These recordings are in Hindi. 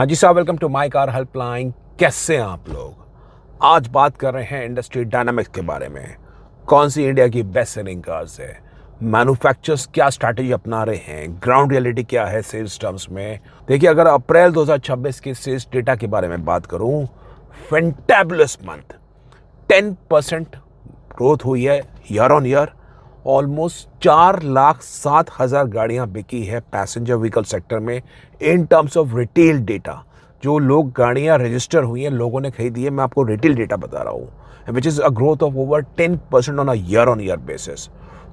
हाँ जी साहब, welcome to my car helpline. कैसे हैं आप लोग? आज बात कर रहे हैं इंडस्ट्री डायनामिक्स के बारे में। कौन सी इंडिया की बेस्ट सेलिंग कार्स है, मैन्युफैक्चरर्स क्या स्ट्रैटेजी अपना रहे हैं, ग्राउंड रियलिटी क्या है सेल्स टर्म्स में। देखिए, अगर अप्रैल 2026 के सेल्स डेटा के बारे में बात करूं, फैंटाबुलस मंथ, 10% ग्रोथ हुई है ईयर ऑन ईयर। ऑलमोस्ट 4,07,000 गाड़ियां बिकी है पैसेंजर व्हीकल सेक्टर में in terms of retail data. जो लोग गाड़ियां रजिस्टर हुई हैं, लोगों ने खरीदी है, मैं आपको रिटेल डेटा बता रहा हूँ, which is a growth of over 10% on on year basis.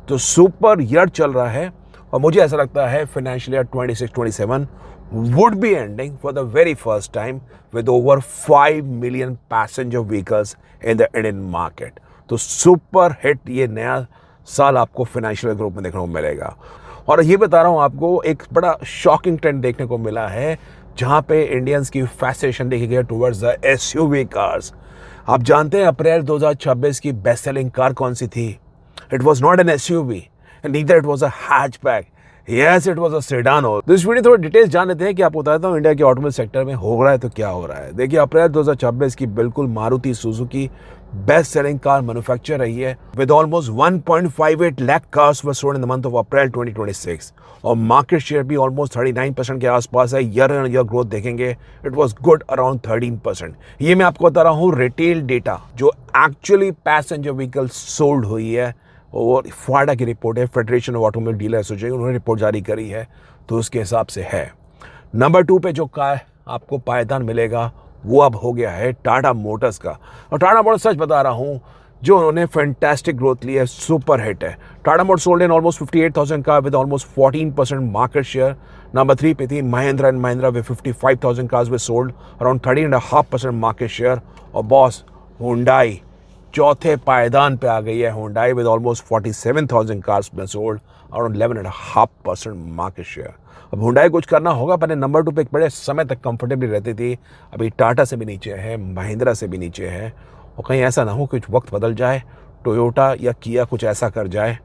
तो सुपर ईयर चल रहा है और मुझे ऐसा लगता है financial year 26-27 would be ending for the very first time with over 5 million passenger vehicles in the Indian market. तो सुपर हिट ये नया साल आपको फाइनेंशियल ग्रुप में देखने को मिलेगा। और ये बता रहा हूँ आपको, एक बड़ा शॉकिंग ट्रेंड देखने को मिला है जहाँ पे इंडियंस की फैसिनेशन देखी गई टुवर्ड्स द एसयूवी कार्स। आप जानते हैं अप्रैल 2026 की बेस्ट सेलिंग कार कौन सी थी? It was not an SUV and neither it was a hatchback. Yes, it was a sedan. तो इस वीडियो थोड़ी डिटेल्स जान लेते हैं कि आपको बताता हूँ इंडिया के ऑटोमोबाइल सेक्टर में हो रहा है तो क्या हो रहा है। देखिए, अप्रैल 2026 की बिल्कुल Maruti Suzuki best selling car manufacture रही है with almost 1.58 lakh cars were sold in the month of April 2026 और मार्केट शेयर भी ऑलमोस्ट 39% के आसपास है। ईयर ऑन ईयर ग्रोथ देखेंगे, इट वाज गुड अराउंड 13%। ये मैं आपको बता रहा हूँ रिटेल डेटा जो एक्चुअली पैसेंजर व्हीकल सोल्ड हुई है, और फाडा की रिपोर्ट है, federation of automobile dealer association, उन्होंने रिपोर्ट जारी करी है, तो उसके हिसाब से है। नंबर 2 पे जो कार आपको पायदान मिलेगा वो अब हो गया है टाटा मोटर्स का। और टाटा मोटर्स, सच बता रहा हूँ, जो उन्होंने फैंटास्टिक ग्रोथ ली है, सुपर हिट है। Tata Motors sold in almost 58,000 car with almost 14% market share. Number 3 पे थी Mahindra and Mahindra with 55,000 cars with sold around 13.5% market share. और बॉस हुंडई चौथे पायदान पे आ गई है, हुंडई विद ऑलमोस्ट 47,000 कार्स में सोल्ड अराउंड 11.5% मार्केट शेयर। अब हुंडई कुछ करना होगा, पहले नंबर 2 पे एक बड़े समय तक कंफर्टेबली रहती थी, अभी टाटा से भी नीचे है, महिंद्रा से भी नीचे है। और कहीं ऐसा ना हो कि कुछ वक्त बदल जाए, टोयोटा या किया कुछ ऐसा कर जाए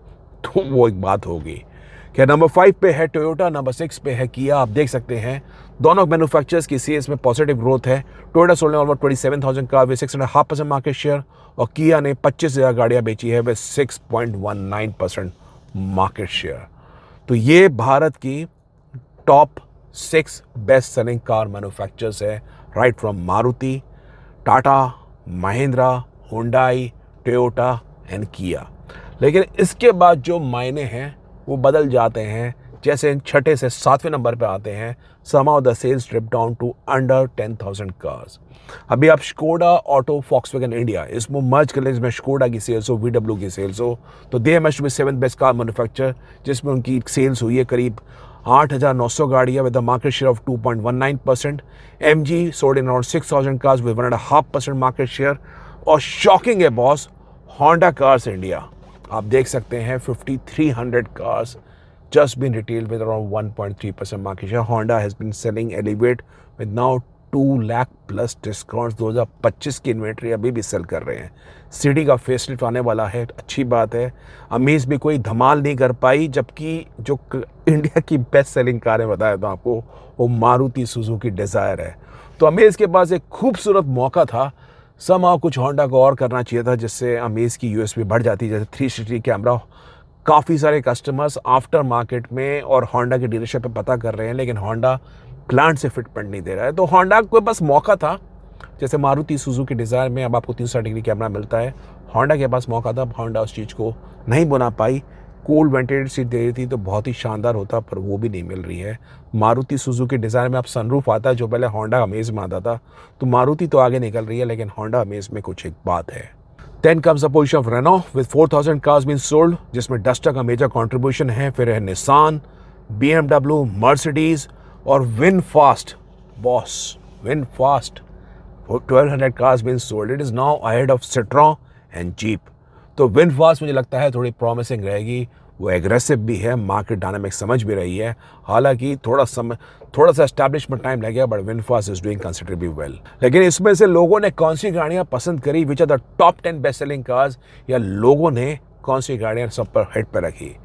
तो वो एक बात होगी। क्या नंबर 5 पे है टोयोटा, नंबर 6 पे है किया। आप देख सकते हैं दोनों मैन्युफैक्चरर्स की सीएस में पॉजिटिव ग्रोथ है। Toyota sold almost 27,000 car with 6.5% market share और किया ने 25,000 गाड़ियां बेची है विद 6.19% मार्केट शेयर। तो ये भारत की top 6 best selling car manufacturers है, right from Maruti, Tata, Mahindra, Hyundai, Toyota and Kia. लेकिन इसके बाद जो मायने हैं वो बदल जाते हैं, जैसे छठे से 7वें नंबर पे आते हैं। somehow the sales drip down to under 10,000 cars. अभी आप स्कोडा ऑटो फॉक्सवैगन इंडिया इसमें मर्ज कर लें, इसमें स्कोडा की सेल्स हो, वीडब्ल्यू की सेल्स हो, तो they must be 7th best car manufacture, जिसमें उनकी सेल्स हुई है करीब 8,900 गाड़ियाँ with the market share of 2.19%। MG sold in around 6,000 cars with 1.5% market share. और शॉकिंग है बॉस, होंडा कार्स इंडिया, आप देख सकते हैं 5,300 cars just been retailed with around 1.3% market share. Honda has been selling Elevate with now 2 lakh plus discounts। 2025 की इन्वेंट्री अभी भी सेल कर रहे हैं। सिटी का फेसलिफ्ट आने वाला है, अच्छी बात है। अमेज भी कोई धमाल नहीं कर पाई, जबकि जो इंडिया की बेस्ट सेलिंग कारें बताया था आपको, वो मारुति सुजुकी डिज़ायर है। तो अमेज के पास एक खूबसूरत मौका था, समहाउ कुछ होंडा को और करना चाहिए था जिससे अमेज की यूएसपी बढ़ जाती, जैसे 360 कैमरा। काफ़ी सारे कस्टमर्स आफ्टर मार्केट में और होंडा की डीलरशिप पे पता कर रहे हैं, लेकिन होंडा प्लांट से फिटमेंट नहीं दे रहा है। तो होंडा को बस मौका था, जैसे मारुति सुजुकी डिज़ायर में अब आपको 360 डिग्री कैमरा मिलता है, होंडा के पास मौका था, होंडा उस चीज़ को नहीं बना पाई। कूल वेंटिलेटेड सीट दे रही थी तो बहुत ही शानदार होता, पर वो भी नहीं मिल रही है। मारुति सुजुकी डिज़ायर में अब सनरूफ आता है, जो पहले होंडा अमेज में आता था। तो मारुति तो आगे निकल रही है, लेकिन होंडा अमेज में कुछ एक बात है। Then comes the position of Renault with 4,000 cars been sold, जिसमें डस्टर का मेजर कंट्रीब्यूशन है। फिर है निसान, BMW, मर्सिडीज और VinFast. Boss VinFast 1,200 cars been sold, it is now ahead of Citroen and Jeep. तो विनफास्ट मुझे लगता है थोड़ी प्रॉमिसिंग रहेगी, वो एग्रेसिव भी है, मार्केट डायनामिक्स समझ भी रही है। हालांकि थोड़ा सा एस्टैब्लिशमेंट टाइम लगेगा, but VinFast is doing considerably well. लेकिन इसमें से लोगों ने कौन सी गाड़ियां पसंद करी, which are the top 10 best selling cars, या लोगों ने कौन सी गाड़ियां सब पर हिट पर रखी,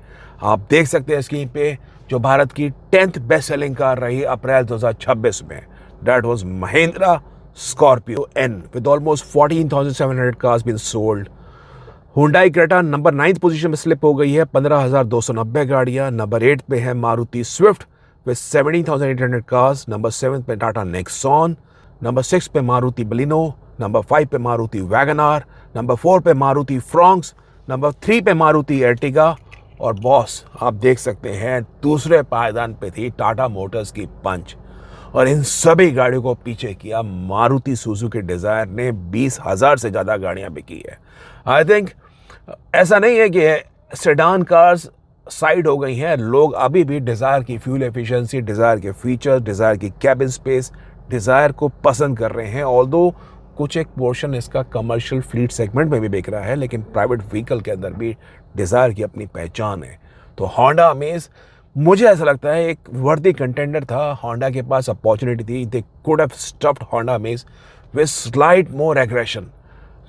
आप देख सकते हैं स्क्रीन पे। जो भारत की 10th बेस्ट सेलिंग कार रही अप्रैल 2026 में, That was Mahindra Scorpio N with almost 14,700 cars been sold. Hyundai Creta number 9th position में स्लिप हो गई है, 15,290 गाड़ियां. नंबर 8 पे है Maruti Swift with 17,800 cars. Number 7 पे टाटा नेक्सॉन. नंबर 6 पे मारुति बलिनो. नंबर 5 पे मारुति वैगनार. नंबर 4 पे मारुति फ्रॉन्क्स. नंबर 3 पे मारुति एर्टिगा. और बॉस आप देख सकते हैं दूसरे पायदान पे थी टाटा मोटर्स की पंच. और इन सभी गाड़ियों को पीछे किया मारुति सुजुकी डिजायर ने. 20,000 से ज़्यादा गाड़ियां बिकी है. आई थिंक ऐसा नहीं है कि सेडान कार्स साइड हो गई हैं. लोग अभी भी डिज़ायर की फ्यूल एफिशिएंसी, डिज़ायर के फीचर, डिज़ायर की कैबिन स्पेस, डिज़ायर को पसंद कर रहे हैं. ऑल्दो कुछ एक पोर्शन इसका कमर्शियल फ्लीट सेगमेंट में भी बिक रहा है, लेकिन प्राइवेट व्हीकल के अंदर भी डिज़ायर की अपनी पहचान है. तो होंडा अमेज मुझे ऐसा लगता है एक वर्दी कंटेंडर था. होंडा के पास अपॉर्चुनिटी थी. They could have stuffed Honda amaze with slight more aggression,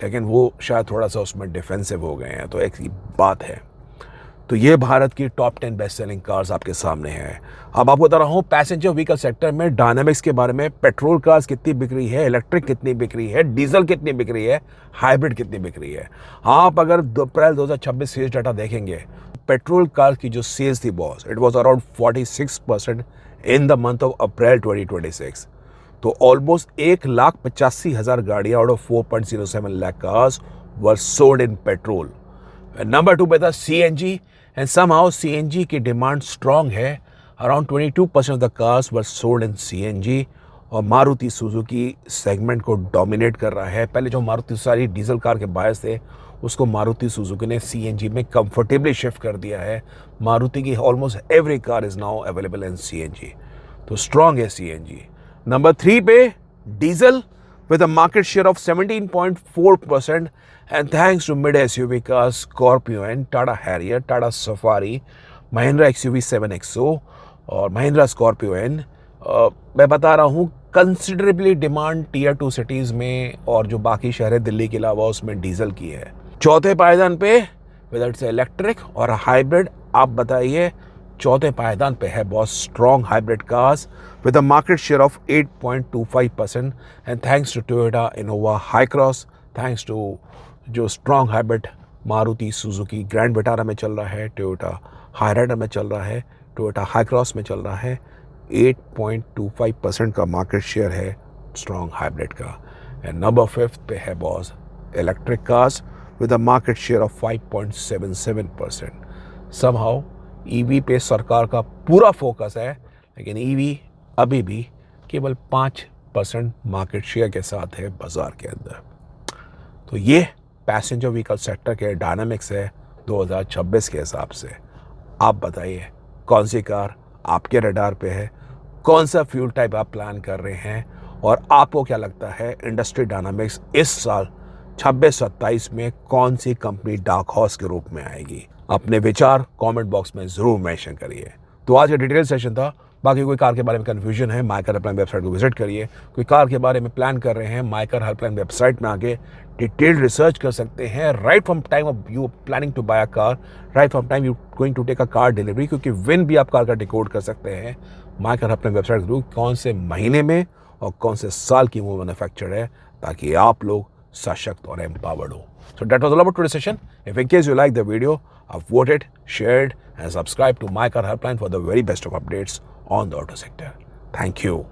लेकिन वो शायद थोड़ा सा उसमें डिफेंसिव हो गए हैं. तो एक बात है. तो ये भारत की टॉप 10 बेस्ट सेलिंग कार्स आपके सामने हैं. अब आपको बता रहा हूँ पैसेंजर व्हीकल सेक्टर में डायनामिक्स के बारे में. पेट्रोल कार्स कितनी बिक रही है, इलेक्ट्रिक कितनी बिक रही है, डीजल कितनी बिक रही है, हाइब्रिड कितनी बिक रही है. आप अगर अप्रैल 2026 सेल्स डाटा देखेंगे, पेट्रोल कार की जो सेल्स थी boss, it was around 46% in the month of April 2026. तो ऑलमोस्ट 1,85,000 गाड़ियाँ out of 4.07 lakh cars were sold in petrol. Number 2 पे था CNG एंड समहाउ CNG की डिमांड स्ट्रांग है. Around 22% of the cars were sold in CNG. और मारुति सुजुकी सेगमेंट को डोमिनेट कर रहा है. पहले जो मारुति सारी डीजल कार के बायस थे उसको मारुति सुजुकी ने CNG में कंफर्टेबली शिफ्ट कर दिया है. मारुति की almost every car is now available in CNG. तो स्ट्रांग है CNG. नंबर 3 पे diesel with a market share of 17.4%, and thanks to mid SUV cars Scorpio and Tata Harrier, Tata Safari, Mahindra XUV 7XO और Mahindra Scorpio N. मैं बता रहा हूँ कंसिडरेबली डिमांड टीयर 2 सिटीज़ में और जो बाकी शहर है दिल्ली के अलावा उसमें डीजल की है. चौथे पायदान पे वेदर इट्स इलेक्ट्रिक और हाइब्रिड, आप बताइए. चौथे पायदान पे है बहुत strong hybrid cars with a market share of 8.25%, and thanks to Toyota Innova Hi-Cross, thanks to जो strong hybrid Maruti Suzuki grand Vitara में चल रहा है, टोयोटा हाईराइडर में चल रहा है, टोयोटा हाई-क्रॉस में चल रहा है. 8.25% का मार्केट शेयर है स्ट्रॉन्ग हाइब्रिड का. एंड नंबर 5 पे है boss electric cars with a market share of 5.77%. Somehow EV पे सरकार का पूरा फोकस है, लेकिन ईवी अभी भी केवल 5% मार्केट शेयर के साथ है बाजार के अंदर. तो ये पैसेंजर व्हीकल सेक्टर के डायनामिक्स है 2026 के हिसाब से. आप बताइए कौन सी कार आपके रडार पे है, कौन सा फ्यूल टाइप आप प्लान कर रहे हैं, और आपको क्या लगता है इंडस्ट्री डायनामिक्स इस साल 26-27 में कौन सी कंपनी डार्क हॉर्स के रूप में आएगी. अपने विचार कमेंट बॉक्स में ज़रूर मेंशन करिए. तो आज का डिटेल सेशन था. बाकी कोई कार के बारे में कन्फ्यूजन है, माइकर हेल्पलाइन वेबसाइट को विजिट करिए. कोई कार के बारे में प्लान कर रहे हैं, माइकर हेल्पलाइन वेबसाइट में आके डिटेल्ड रिसर्च कर सकते हैं. Right from time of you planning to buy a car, right from time you going to take a car delivery, क्योंकि विन भी आप कार का डिकोड कर सकते हैं माइकर हेल्पलाइन वेबसाइट के थ्रू. कौन से महीने में और कौन से साल की वो मैन्युफैक्चर है, ताकि आप लोग सशक्त और एम्पावर्ड हो. So that was all about today's session. If in case you like the video, vote it, share it, and subscribe to My Car Helpline for the very best of updates on the auto sector. Thank you.